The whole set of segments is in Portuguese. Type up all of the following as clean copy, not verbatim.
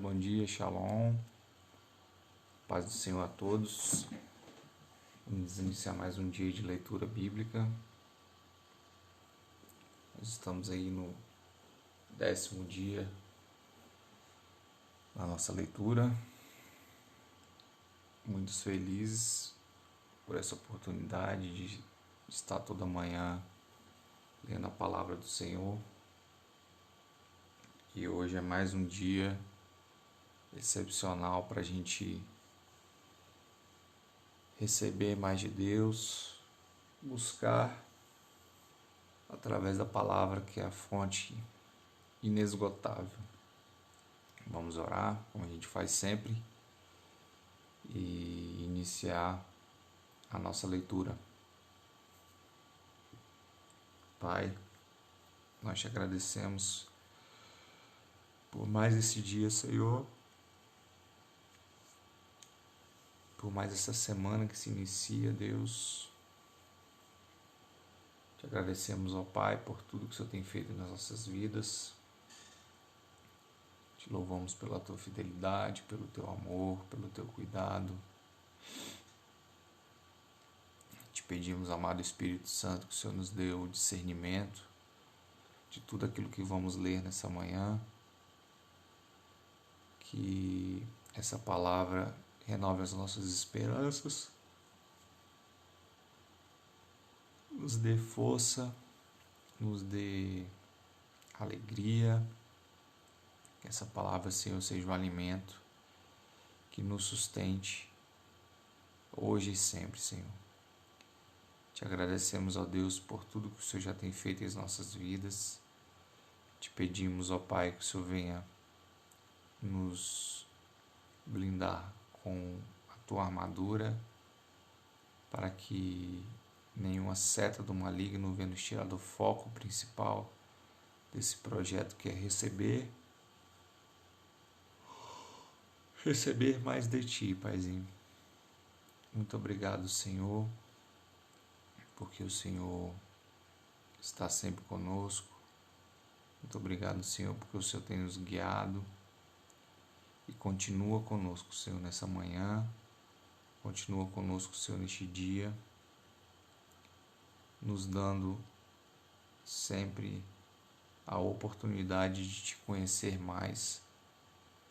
bom dia, Shalom, paz do Senhor a todos. Vamos iniciar mais um dia de leitura bíblica. Nós estamos aí no 10º dia da nossa leitura. Muito felizes por essa oportunidade de estar toda manhã lendo a palavra do Senhor. E hoje é mais um dia excepcional para a gente receber mais de Deus, buscar através da palavra que é a fonte inesgotável. Vamos orar, como a gente faz sempre, e iniciar a nossa leitura. Pai, nós te agradecemos por mais esse dia, Senhor, por mais essa semana que se inicia, Deus. Te agradecemos, ó Pai, por tudo que o Senhor tem feito nas nossas vidas. Te louvamos pela tua fidelidade, pelo teu amor, pelo teu cuidado. Te pedimos, amado Espírito Santo, que o Senhor nos dê o discernimento de tudo aquilo que vamos ler nessa manhã. Que essa palavra renove as nossas esperanças, nos dê força, nos dê alegria. Que essa palavra, Senhor, seja um alimento que nos sustente hoje e sempre, Senhor. Te agradecemos, ó Deus, por tudo que o Senhor já tem feito em nossas vidas. Te pedimos, ó Pai, que o Senhor venha nos blindar com a tua armadura, para que nenhuma seta do maligno venha nos tirar do foco principal desse projeto, que é receber mais de ti, Paizinho. Muito obrigado, Senhor, porque o Senhor está sempre conosco. Muito obrigado, Senhor, porque o Senhor tem nos guiado e continua conosco, Senhor, nessa manhã. Continua conosco, Senhor, neste dia, nos dando sempre a oportunidade de te conhecer mais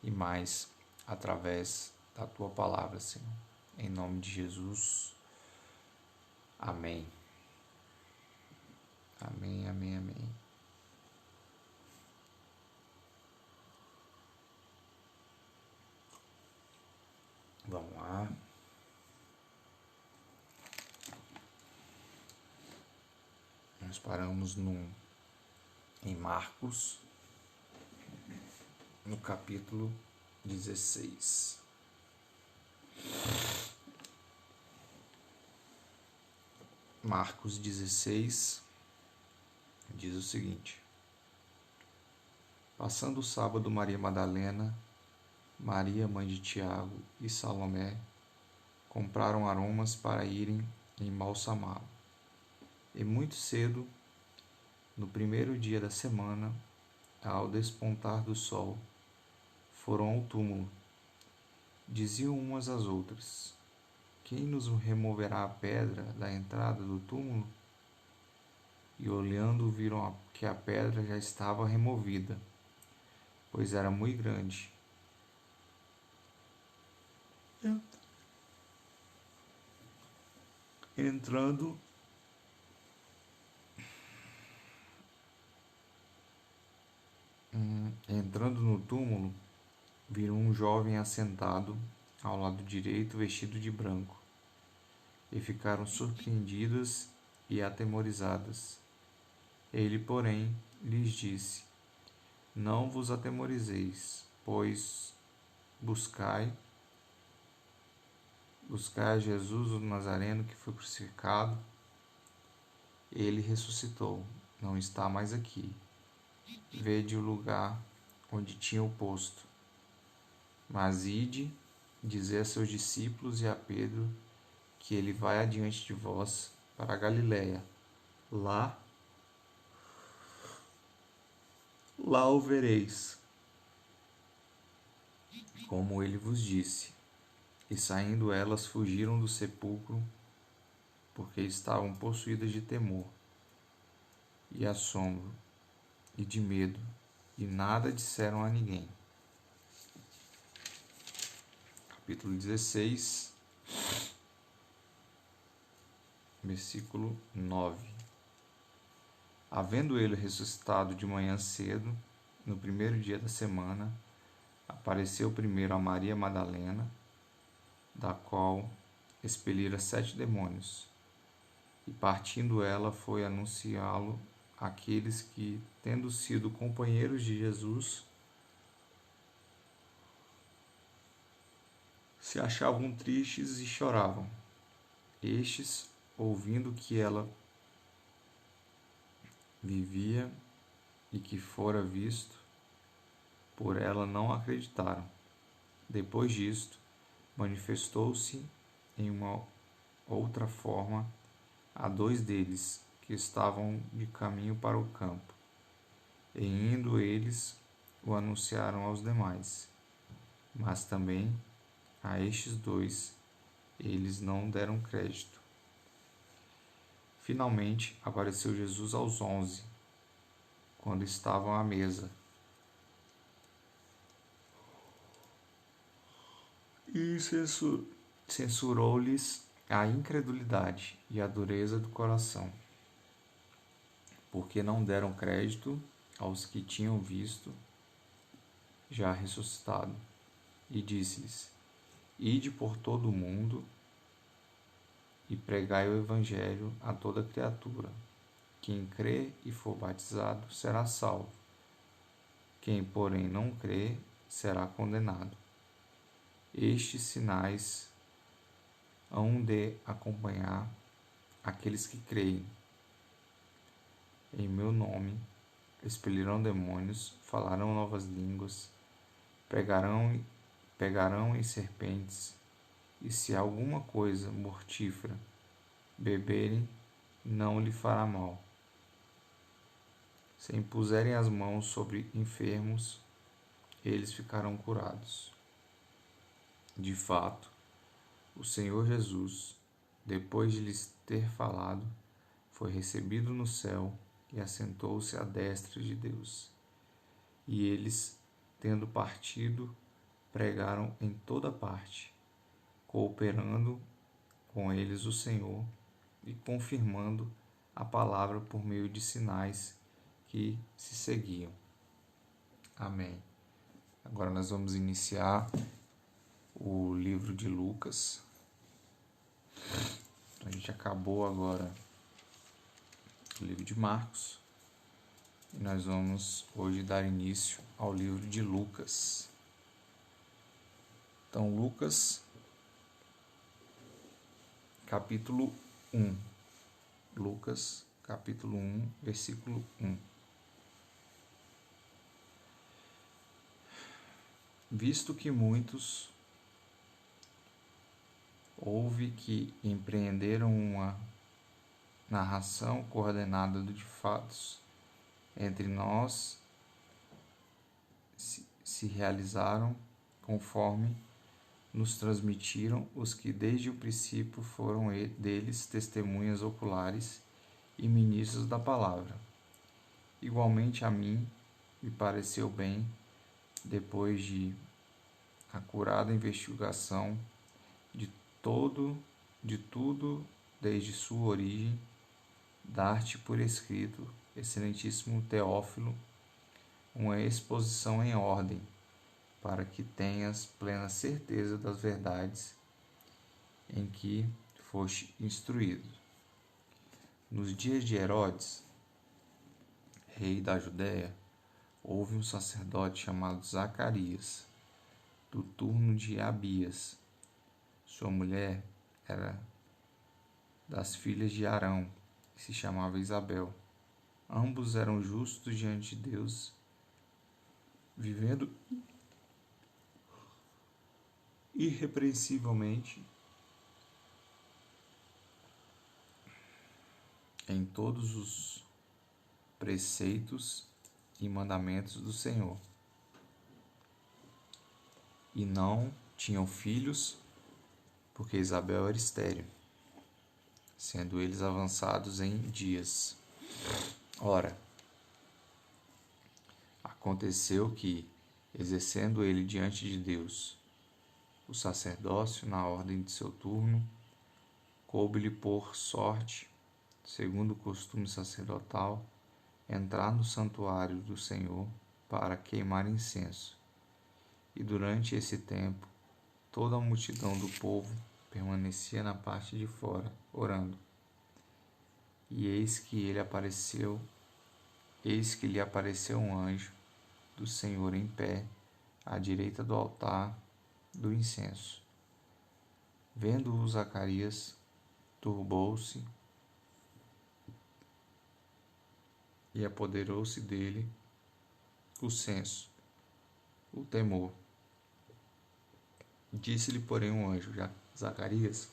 e mais através da tua palavra, Senhor. Em nome de Jesus. Amém. Amém, amém, amém. Vamos lá. Nós paramos em Marcos, no capítulo 16. Marcos 16 diz o seguinte: passando o sábado, Maria Madalena, Maria, mãe de Tiago, e Salomé compraram aromas para irem embalsamá-lo. E muito cedo, no primeiro dia da semana, ao despontar do sol, foram ao túmulo. Diziam umas às outras: quem nos removerá a pedra da entrada do túmulo? E olhando, viram que a pedra já estava removida, pois era muito grande. Entrando no túmulo, viram um jovem assentado ao lado direito, vestido de branco, e ficaram surpreendidas e atemorizadas. Ele, porém, lhes disse: não vos atemorizeis, pois buscai a Jesus o Nazareno, que foi crucificado. Ele ressuscitou, não está mais aqui. Vede o lugar onde tinha o posto. Mas ide, dizei a seus discípulos e a Pedro que ele vai adiante de vós para a Galiléia. Lá o vereis. como ele vos disse. E saindo elas, fugiram do sepulcro, porque estavam possuídas de temor, e assombro, e de medo, e nada disseram a ninguém. Capítulo 16, versículo 9. Havendo ele ressuscitado de manhã cedo, no primeiro dia da semana, apareceu primeiro a Maria Madalena, da qual expelira 7 demônios, e partindo ela foi anunciá-lo àqueles que, tendo sido companheiros de Jesus, se achavam tristes e choravam. Estes, ouvindo que ela vivia e que fora visto por ela, não acreditaram. Depois disto, manifestou-se em uma outra forma a 2 deles que estavam de caminho para o campo. E indo eles, o anunciaram aos demais. Mas também a estes 2 eles não deram crédito. Finalmente apareceu Jesus aos 11, quando estavam à mesa. E censurou-lhes a incredulidade e a dureza do coração, porque não deram crédito aos que tinham visto já ressuscitado. E disse-lhes: Ide por todo o mundo e pregai o evangelho a toda criatura. Quem crê e for batizado será salvo. Quem, porém, não crê será condenado. Estes sinais hão de acompanhar aqueles que creem. Em meu nome expelirão demônios, falarão novas línguas, pegarão em serpentes, e se alguma coisa mortífera beberem, não lhe fará mal. Se impuserem as mãos sobre enfermos, eles ficarão curados. De fato, o Senhor Jesus, depois de lhes ter falado, foi recebido no céu e assentou-se à destra de Deus. E eles, tendo partido, pregaram em toda parte, cooperando com eles o Senhor e confirmando a palavra por meio de sinais que se seguiam. Amém. Agora nós vamos iniciar o livro de Lucas. A gente acabou agora o livro de Marcos e nós vamos hoje dar início ao livro de Lucas. Então, Lucas, capítulo 1. Lucas, capítulo 1, versículo 1. Visto que muitos houve que empreenderam uma narração coordenada de fatos entre nós, se realizaram conforme nos transmitiram os que desde o princípio foram deles testemunhas oculares e ministros da palavra. Igualmente a mim me pareceu bem, depois de acurada investigação de tudo desde sua origem, dar-te por escrito, excelentíssimo Teófilo, uma exposição em ordem, para que tenhas plena certeza das verdades em que foste instruído. Nos dias de Herodes, rei da Judéia, houve um sacerdote chamado Zacarias, do turno de Abias. Sua mulher era das filhas de Arão, que se chamava Isabel. Ambos eram justos diante de Deus, vivendo irrepreensivelmente em todos os preceitos e mandamentos do Senhor. e não tinham filhos, porque Isabel era estéril, sendo eles avançados em dias. Ora, aconteceu que, exercendo ele diante de Deus o sacerdócio na ordem de seu turno, coube-lhe por sorte, segundo o costume sacerdotal, entrar no santuário do Senhor para queimar incenso. E durante esse tempo, toda a multidão do povo permanecia na parte de fora, orando. E eis que lhe apareceu um anjo do Senhor em pé, à direita do altar do incenso. Vendo-o, Zacarias turbou-se e apoderou-se dele o senso, o temor. Disse-lhe, porém, um anjo: Zacarias,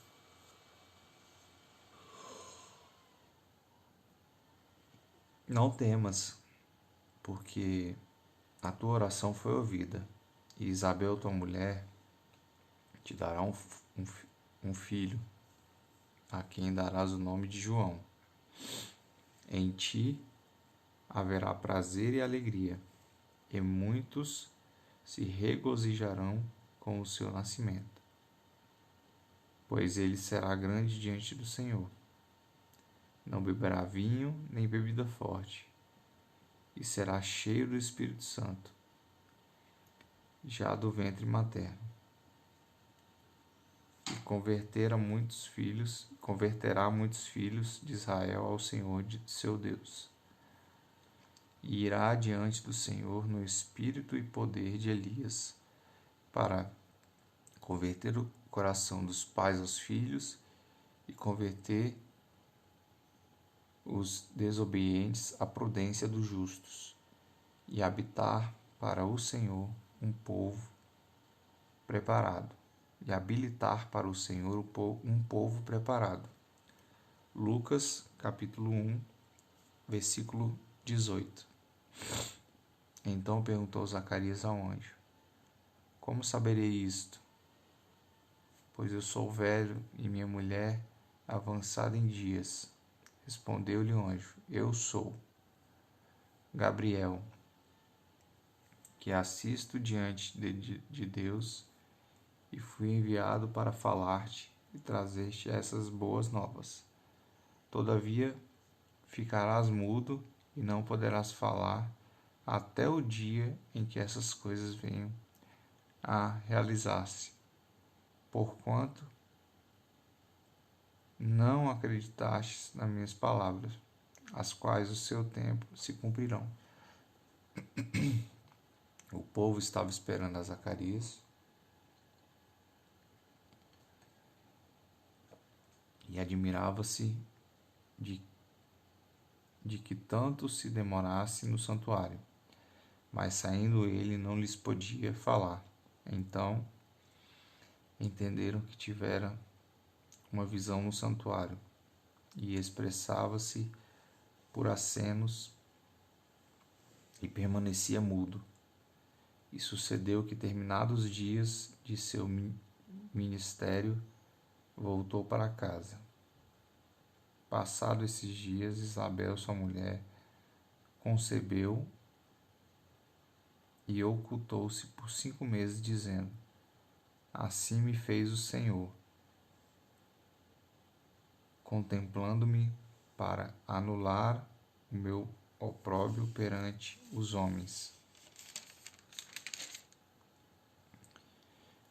não temas, porque a tua oração foi ouvida, e Isabel, tua mulher, te dará um filho, a quem darás o nome de João. Em ti haverá prazer e alegria, e muitos se regozijarão com o seu nascimento, pois ele será grande diante do Senhor. Não beberá vinho nem bebida forte, e será cheio do Espírito Santo, já do ventre materno. E converterá muitos filhos de Israel ao Senhor de seu Deus. E irá diante do Senhor no espírito e poder de Elias, para converter o coração dos pais aos filhos e converter os desobedientes à prudência dos justos, e habitar para o Senhor um povo preparado, e habilitar para o Senhor um povo preparado. Lucas, capítulo 1, versículo 18. Então perguntou Zacarias ao anjo: Como saberei isto? Pois eu sou velho e minha mulher avançada em dias. Respondeu-lhe o anjo: Eu sou Gabriel, que assisto diante de Deus, e fui enviado para falar-te e trazer-te essas boas novas. Todavia, ficarás mudo e não poderás falar até o dia em que essas coisas venham a realizar-se, porquanto não acreditastes nas minhas palavras, as quais o seu tempo se cumprirão. O povo estava esperando a Zacarias e admirava-se de que tanto se demorasse no santuário, mas saindo ele não lhes podia falar. Então entenderam que tivera uma visão no santuário, e expressava-se por acenos e permanecia mudo. E sucedeu que, terminados os dias de seu ministério, voltou para casa. Passado esses dias, Isabel, sua mulher, concebeu e ocultou-se por 5 meses, dizendo: Assim me fez o Senhor, contemplando-me para anular o meu opróbrio perante os homens.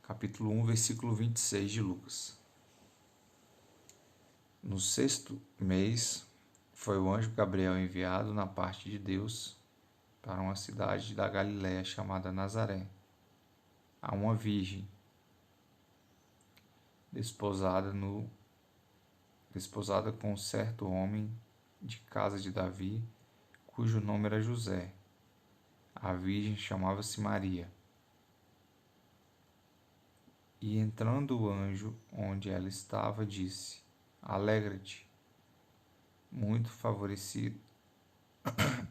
Capítulo 1, versículo 26 de Lucas. No 6º mês, foi o anjo Gabriel enviado na parte de Deus para uma cidade da Galiléia chamada Nazaré, a uma virgem desposada com um certo homem de casa de Davi, cujo nome era José. A virgem chamava-se Maria. E entrando o anjo onde ela estava, disse: Alegra-te, muito favorecida.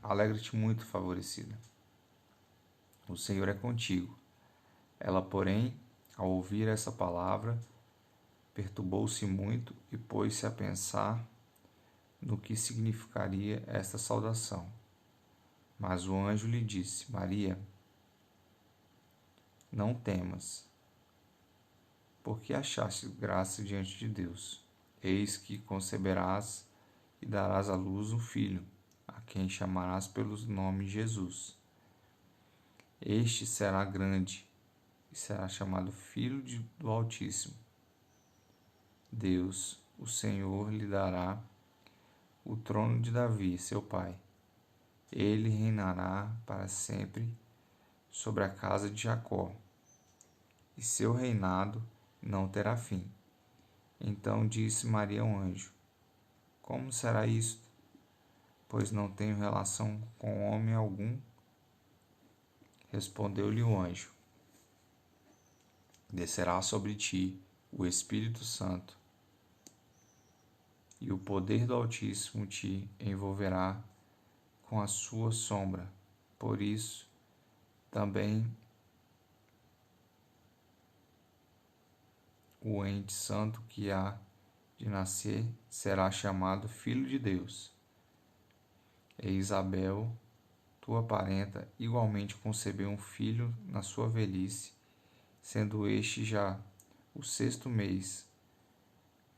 Alegra-te, muito favorecida. O Senhor é contigo. Ela, porém, ao ouvir essa palavra, perturbou-se muito e pôs-se a pensar no que significaria esta saudação. Mas o anjo lhe disse: Maria, não temas, porque achaste graça diante de Deus. Eis que conceberás e darás à luz um filho, a quem chamarás pelo nome Jesus. Este será grande e será chamado Filho do Altíssimo. Deus, o Senhor, lhe dará o trono de Davi, seu pai. Ele reinará para sempre sobre a casa de Jacó, e seu reinado não terá fim. Então disse Maria ao anjo: Como será isto? Pois não tenho relação com homem algum. Respondeu-lhe o anjo: Descerá sobre ti o Espírito Santo, e o poder do Altíssimo te envolverá com a sua sombra. Por isso, também o ente santo que há de nascer será chamado Filho de Deus. E Isabel, tua parenta, igualmente concebeu um filho na sua velhice, sendo este já o 6º mês,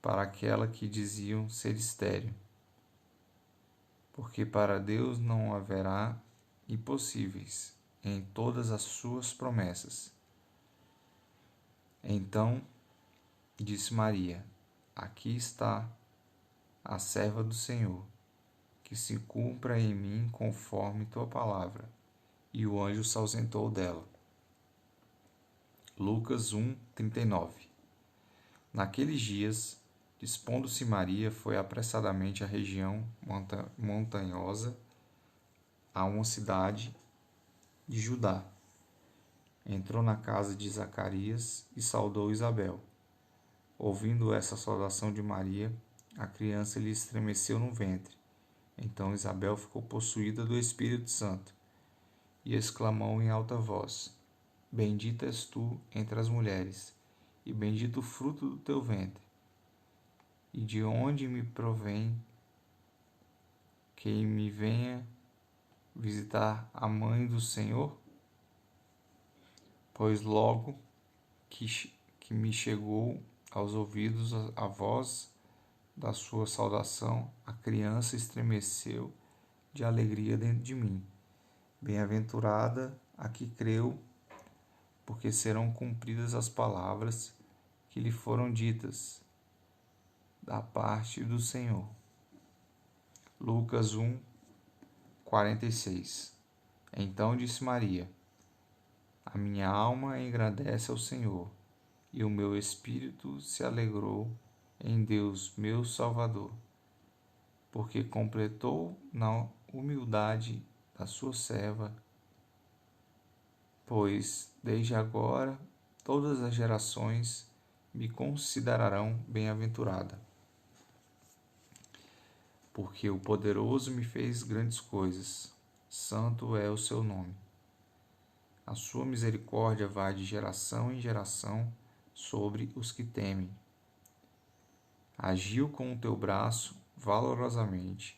para aquela que diziam ser estéril. Porque para Deus não haverá impossíveis em todas as suas promessas. Então disse Maria: Aqui está a serva do Senhor, que se cumpra em mim conforme tua palavra. E o anjo se ausentou dela. Lucas 1:39. Naqueles dias, dispondo-se Maria, foi apressadamente à região montanhosa, a uma cidade de Judá. Entrou na casa de Zacarias e saudou Isabel. Ouvindo essa saudação de Maria, a criança lhe estremeceu no ventre. Então Isabel ficou possuída do Espírito Santo e exclamou em alta voz: Bendita és tu entre as mulheres, e bendito o fruto do teu ventre. E de onde me provém que me venha visitar a mãe do Senhor? Pois logo que me chegou aos ouvidos a voz da sua saudação, a criança estremeceu de alegria dentro de mim. Bem-aventurada a que creu, porque serão cumpridas as palavras que lhe foram ditas da parte do Senhor. Lucas 1:46. Então disse Maria: A minha alma engrandece ao Senhor, e o meu espírito se alegrou em Deus, meu Salvador, porque completou na humildade da sua serva, pois desde agora todas as gerações me considerarão bem-aventurada. Porque o poderoso me fez grandes coisas, santo é o seu nome. A sua misericórdia vai de geração em geração sobre os que temem. Agiu com o teu braço valorosamente,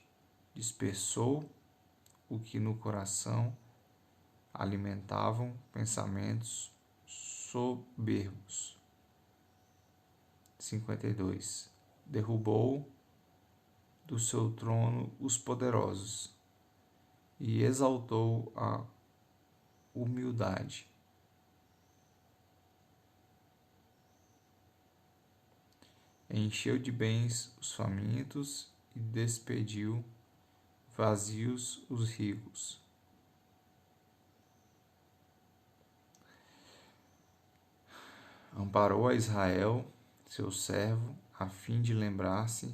dispersou o que no coração alimentavam pensamentos soberbos. 52. Derrubou do seu trono os poderosos e exaltou a humildade. Encheu de bens os famintos e despediu vazios os ricos. Amparou a Israel, seu servo, a fim de lembrar-se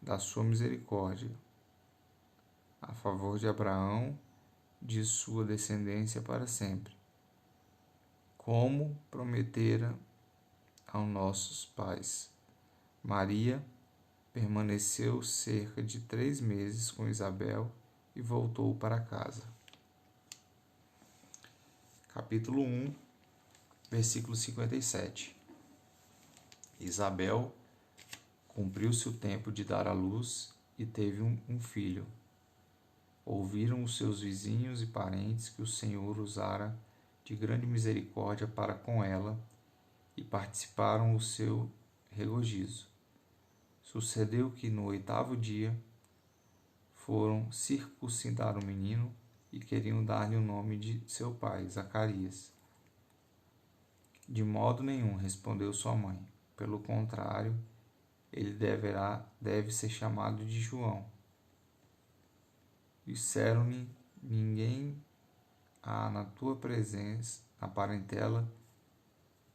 da sua misericórdia, a favor de Abraão, de sua descendência para sempre, como prometera aos nossos pais. Maria permaneceu cerca de 3 meses com Isabel e voltou para casa. Capítulo 1. Versículo 57. Isabel cumpriu-se o tempo de dar à luz e teve um filho. Ouviram os seus vizinhos e parentes que o Senhor usara de grande misericórdia para com ela e participaram o seu regozijo. Sucedeu que no 8º dia foram circuncidar o menino e queriam dar-lhe o nome de seu pai, Zacarias. De modo nenhum, respondeu sua mãe. Pelo contrário, ele deve ser chamado de João. Disseram-lhe: ninguém há na tua presença, na parentela,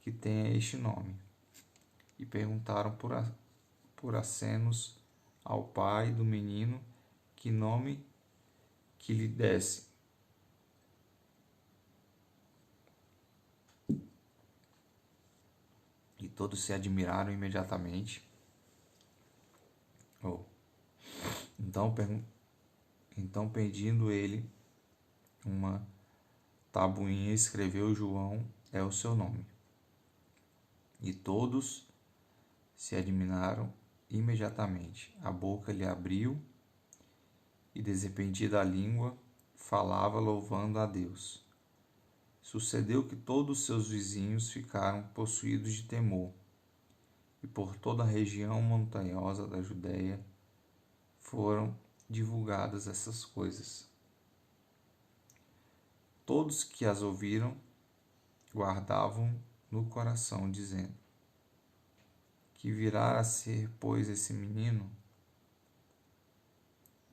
que tenha este nome. E perguntaram por acenos ao pai do menino que nome que lhe desse. E todos se admiraram imediatamente. Então, pedindo ele uma tabuinha, escreveu: João é o seu nome. E todos se admiraram imediatamente. A boca lhe abriu e, desimpedida a língua, falava louvando a Deus. Sucedeu que todos os seus vizinhos ficaram possuídos de temor, e por toda a região montanhosa da Judéia foram divulgadas essas coisas. Todos que as ouviram guardavam no coração, dizendo: que virá a ser, pois, esse menino?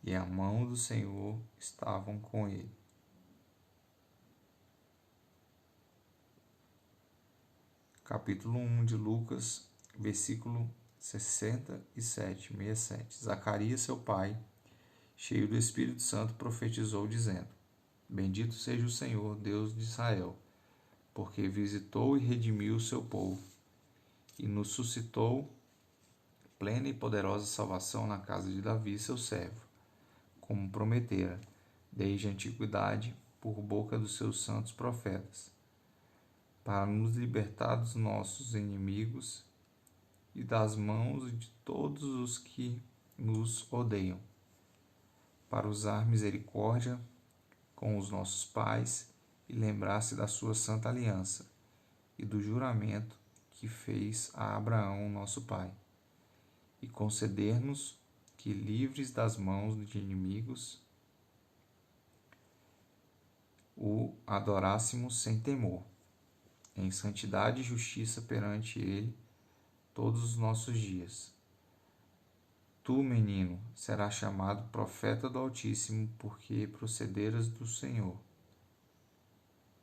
E a mão do Senhor estavam com ele. Capítulo 1 de Lucas, versículo 67. Zacarias, seu pai, cheio do Espírito Santo, profetizou, dizendo: bendito seja o Senhor, Deus de Israel, porque visitou e redimiu o seu povo, e nos suscitou plena e poderosa salvação na casa de Davi, seu servo, como prometera, desde a antiguidade, por boca dos seus santos profetas, para nos libertar dos nossos inimigos e das mãos de todos os que nos odeiam, para usar misericórdia com os nossos pais e lembrar-se da sua santa aliança e do juramento que fez a Abraão, nosso pai, e conceder-nos que, livres das mãos de inimigos, o adorássemos sem temor, em santidade e justiça perante ele todos os nossos dias. Tu, menino, serás chamado profeta do Altíssimo, porque procederas do Senhor,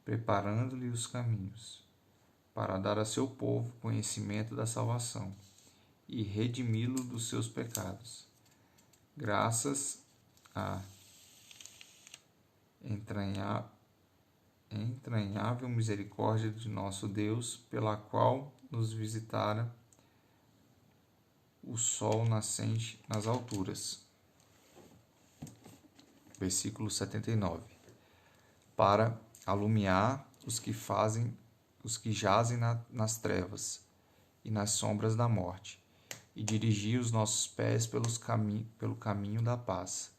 preparando-lhe os caminhos, para dar a seu povo conhecimento da salvação e redimi-lo dos seus pecados, graças à entranhável misericórdia de nosso Deus, pela qual nos visitara o sol nascente nas alturas. Versículo 79. Para alumiar os que jazem nas trevas e nas sombras da morte, e dirigir os nossos pés pelo caminho da paz.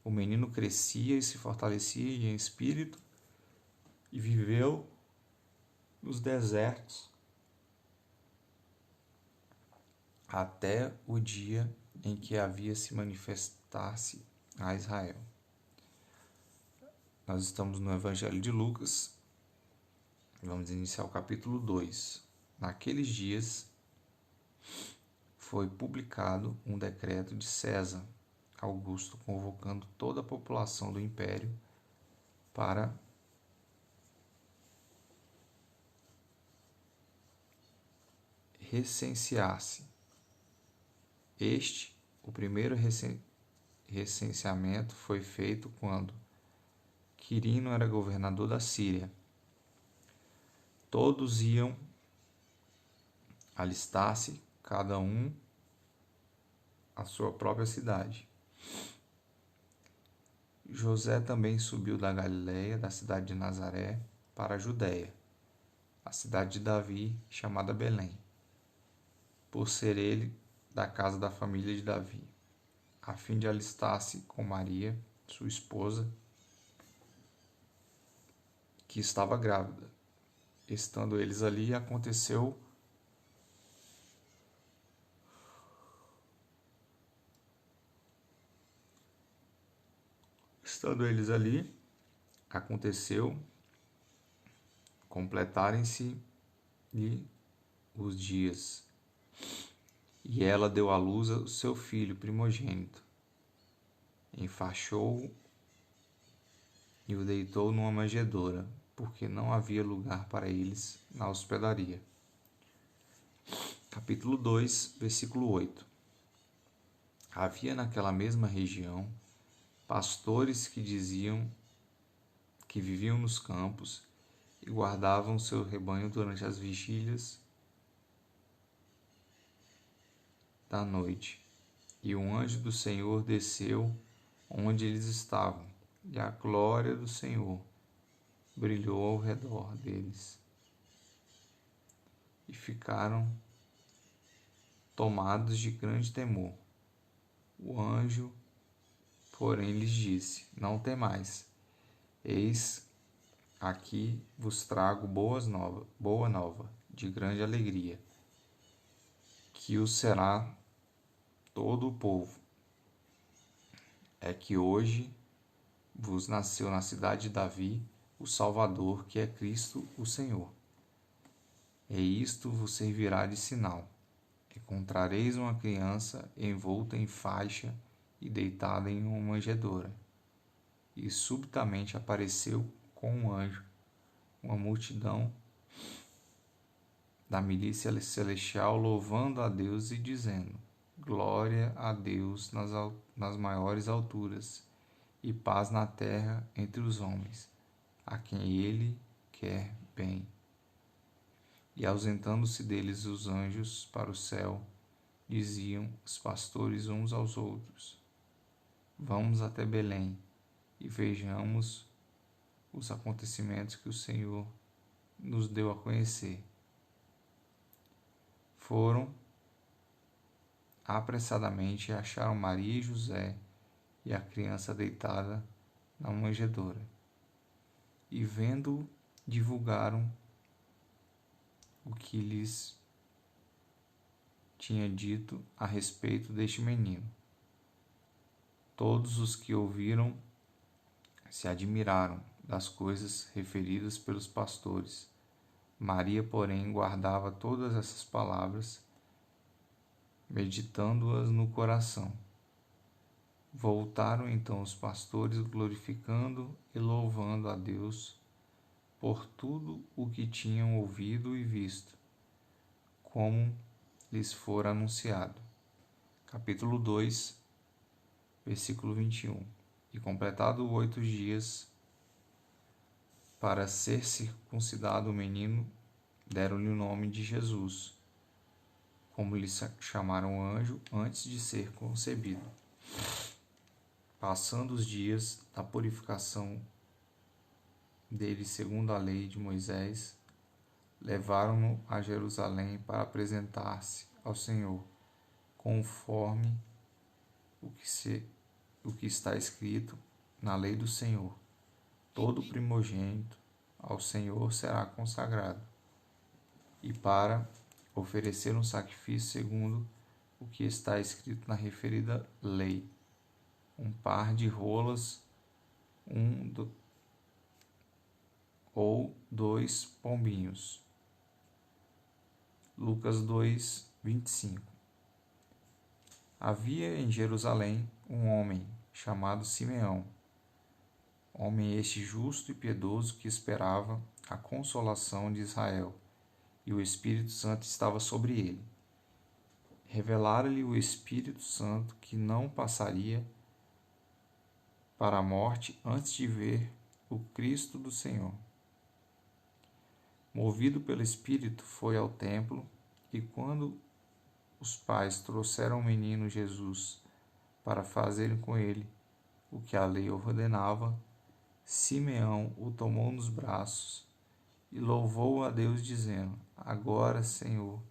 O menino crescia e se fortalecia em espírito e viveu nos desertos até o dia em que havia se manifestar-se a Israel. Nós estamos no Evangelho de Lucas. Vamos iniciar o capítulo 2. Naqueles dias foi publicado um decreto de César Augusto, convocando toda a população do império para recensear-se. O primeiro recenseamento foi feito quando Quirino era governador da Síria. Todos iam alistar-se, cada um à sua própria cidade. José também subiu da Galiléia, da cidade de Nazaré, para a Judéia, a cidade de Davi, chamada Belém, por ser ele da casa da família de Davi, a fim de alistar-se com Maria, sua esposa, que estava grávida. Estando eles ali, aconteceu completarem-se-lhe os dias, e ela deu à luz o seu filho primogênito, enfaixou-o e o deitou numa manjedoura, porque não havia lugar para eles na hospedaria. Capítulo 2, versículo 8. Havia naquela mesma região pastores que diziam que viviam nos campos e guardavam seu rebanho durante as vigílias da noite. E um anjo do Senhor desceu onde eles estavam, e a glória do Senhor brilhou ao redor deles. E ficaram tomados de grande temor. O anjo, porém, lhes disse: Não temais, eis aqui vos trago boa nova, de grande alegria, que o será todo o povo. É que hoje vos nasceu na cidade de Davi o Salvador, que é Cristo o Senhor. E isto vos servirá de sinal: encontrareis uma criança envolta em faixa e deitada em uma manjedoura. E subitamente apareceu com um anjo uma multidão da milícia celestial, louvando a Deus e dizendo: Glória a Deus nas maiores alturas, e paz na terra entre os homens, a quem Ele quer bem. E ausentando-se deles os anjos para o céu, diziam os pastores uns aos outros: Vamos até Belém e vejamos os acontecimentos que o Senhor nos deu a conhecer. Foram apressadamente e acharam Maria e José e a criança deitada na manjedoura. E vendo, divulgaram o que lhes tinha dito a respeito deste menino. Todos os que ouviram se admiraram das coisas referidas pelos pastores. Maria, porém, guardava todas essas palavras, meditando-as no coração. Voltaram então os pastores, glorificando e louvando a Deus por tudo o que tinham ouvido e visto, como lhes fora anunciado. Capítulo 2, versículo 21. E completado 8 dias para ser circuncidado o menino, deram-lhe o nome de Jesus, como lhe chamaram o anjo antes de ser concebido. Passando os dias da purificação dele segundo a lei de Moisés, levaram-no a Jerusalém para apresentar-se ao Senhor, conforme o que está escrito na lei do Senhor. Todo primogênito ao Senhor será consagrado, e para oferecer um sacrifício segundo o que está escrito na referida lei, um par de rolas, ou 2 pombinhos. Lucas 2, 25. Havia em Jerusalém um homem chamado Simeão, homem este justo e piedoso, que esperava a consolação de Israel, e o Espírito Santo estava sobre ele. Revelara-lhe o Espírito Santo que não passaria para a morte antes de ver o Cristo do Senhor. Movido pelo Espírito, foi ao templo, e quando os pais trouxeram o menino Jesus para fazerem com ele o que a lei ordenava, Simeão o tomou nos braços e louvou a Deus, dizendo: Agora, Senhor,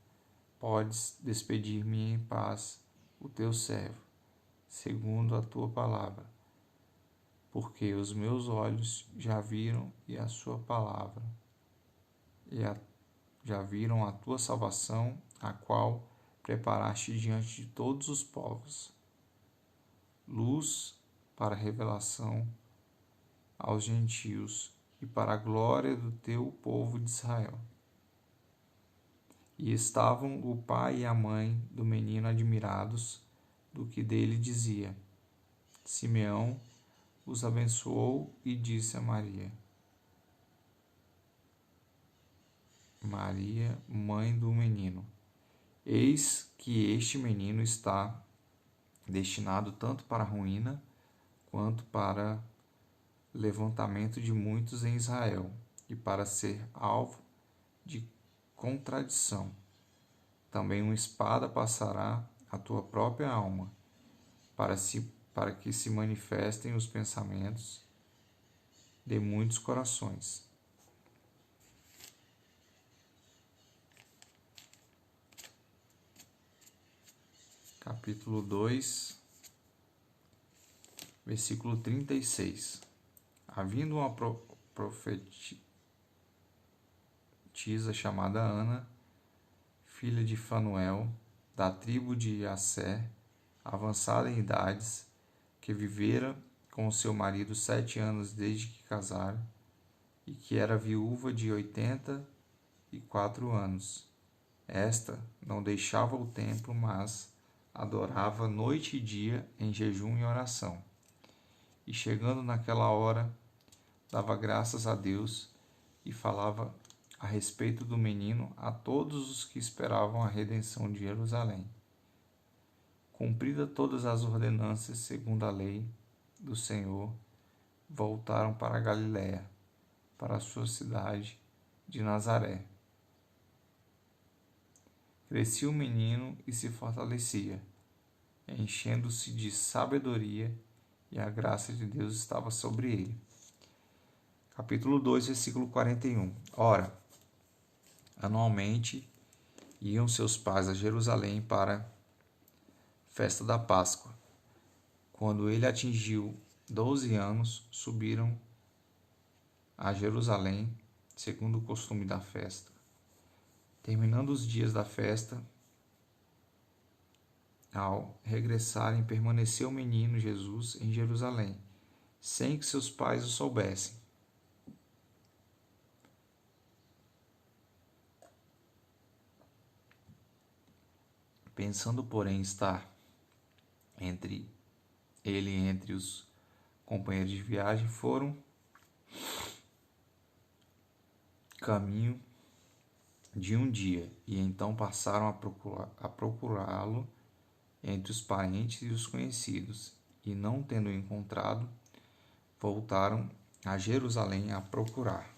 podes despedir-me em paz, o teu servo, segundo a tua palavra, porque os meus olhos já viram e a sua palavra, já viram a tua salvação, a qual preparaste diante de todos os povos, luz para revelação aos gentios e para a glória do teu povo de Israel. E estavam o pai e a mãe do menino admirados do que dele dizia. Simeão os abençoou e disse a Maria, mãe do menino: Eis que este menino está destinado tanto para a ruína quanto para levantamento de muitos em Israel, e para ser alvo de contradição. Também uma espada passará a tua própria alma, para que se manifestem os pensamentos de muitos corações. Capítulo 2, versículo 36. Havendo uma profetisa chamada Ana, filha de Fanuel, da tribo de Asser, avançada em idades, que vivera com seu marido 7 anos desde que casara, e que era viúva de 84 anos. Esta não deixava o templo, mas adorava noite e dia em jejum e oração. E chegando naquela hora, dava graças a Deus e falava a respeito do menino a todos os que esperavam a redenção de Jerusalém. Cumprida todas as ordenanças segundo a lei do Senhor, voltaram para a Galiléia, para a sua cidade de Nazaré. Crescia o menino e se fortalecia, enchendo-se de sabedoria, e a graça de Deus estava sobre ele. Capítulo 2, versículo 41. Ora, anualmente iam seus pais a Jerusalém para a festa da Páscoa. Quando ele atingiu 12 anos, subiram a Jerusalém, segundo o costume da festa. Terminando os dias da festa, ao regressarem, permaneceu o menino Jesus em Jerusalém, sem que seus pais o soubessem. Pensando, porém, estar entre os companheiros de viagem, foram caminho de um dia, e então passaram a procurá-lo entre os parentes e os conhecidos, e não tendo encontrado, voltaram a Jerusalém a procurar.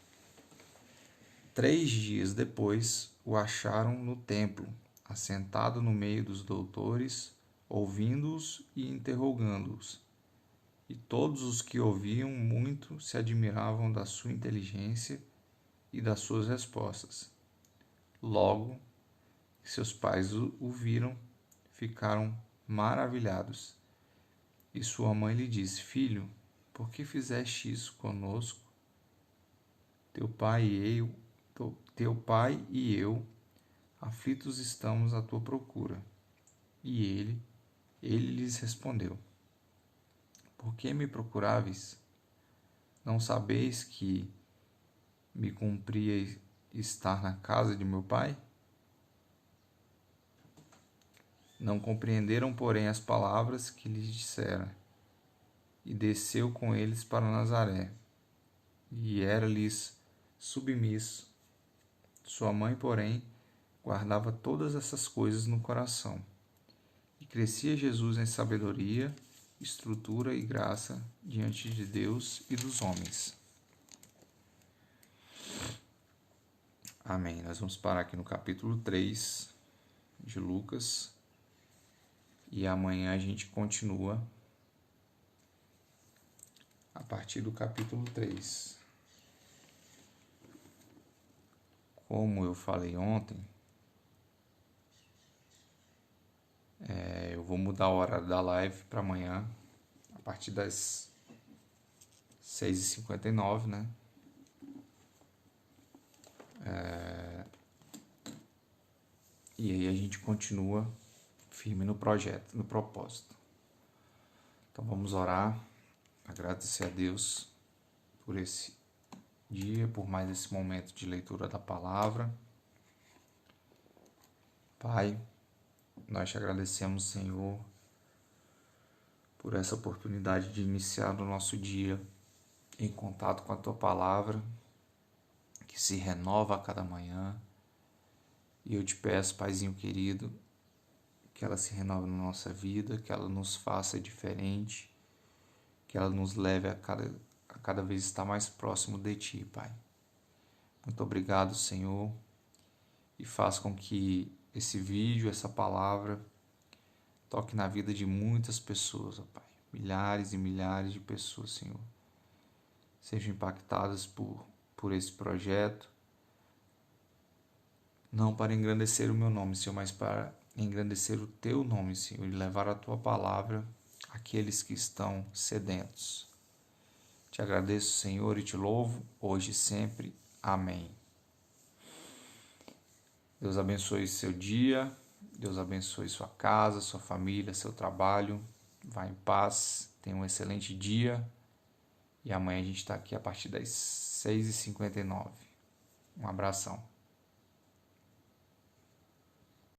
3 dias depois, o acharam no templo, assentado no meio dos doutores, ouvindo-os e interrogando-os. E todos os que ouviam muito se admiravam da sua inteligência e das suas respostas. Logo que seus pais o viram, ficaram maravilhados. E sua mãe lhe disse: Filho, por que fizeste isso conosco? Teu pai e eu, aflitos estamos à tua procura. E ele lhes respondeu: Por que me procuráveis? Não sabeis que me cumpria estar na casa de meu pai? Não compreenderam, porém, as palavras que lhes dissera. E desceu com eles para Nazaré, e era-lhes submisso. Sua mãe, porém, guardava todas essas coisas no coração. E crescia Jesus em sabedoria, estrutura e graça diante de Deus e dos homens. Amém. Nós vamos parar aqui no capítulo 3 de Lucas. E amanhã a gente continua a partir do capítulo 3. Como eu falei ontem, eu vou mudar o horário da live para amanhã, a partir das 6h59, né? E aí a gente continua firme no projeto, no propósito. Então vamos orar, agradecer a Deus por esse dia, por mais esse momento de leitura da palavra. Pai, nós te agradecemos, Senhor, por essa oportunidade de iniciar o nosso dia em contato com a Tua Palavra, que se renova a cada manhã. E eu te peço, Paizinho querido, que ela se renove na nossa vida, que ela nos faça diferente, que ela nos leve a cada vez estar mais próximo de Ti, Pai. Muito obrigado, Senhor, e faça com que esse vídeo, essa palavra, toque na vida de muitas pessoas, ó Pai. Milhares e milhares de pessoas, Senhor, sejam impactadas por esse projeto, não para engrandecer o meu nome, Senhor, mas para engrandecer o Teu nome, Senhor, e levar a Tua palavra àqueles que estão sedentos. Te agradeço, Senhor, e te louvo, hoje e sempre. Amém. Deus abençoe seu dia, Deus abençoe sua casa, sua família, seu trabalho. Vá em paz, tenha um excelente dia. E amanhã a gente está aqui a partir das 6h59. Um abração.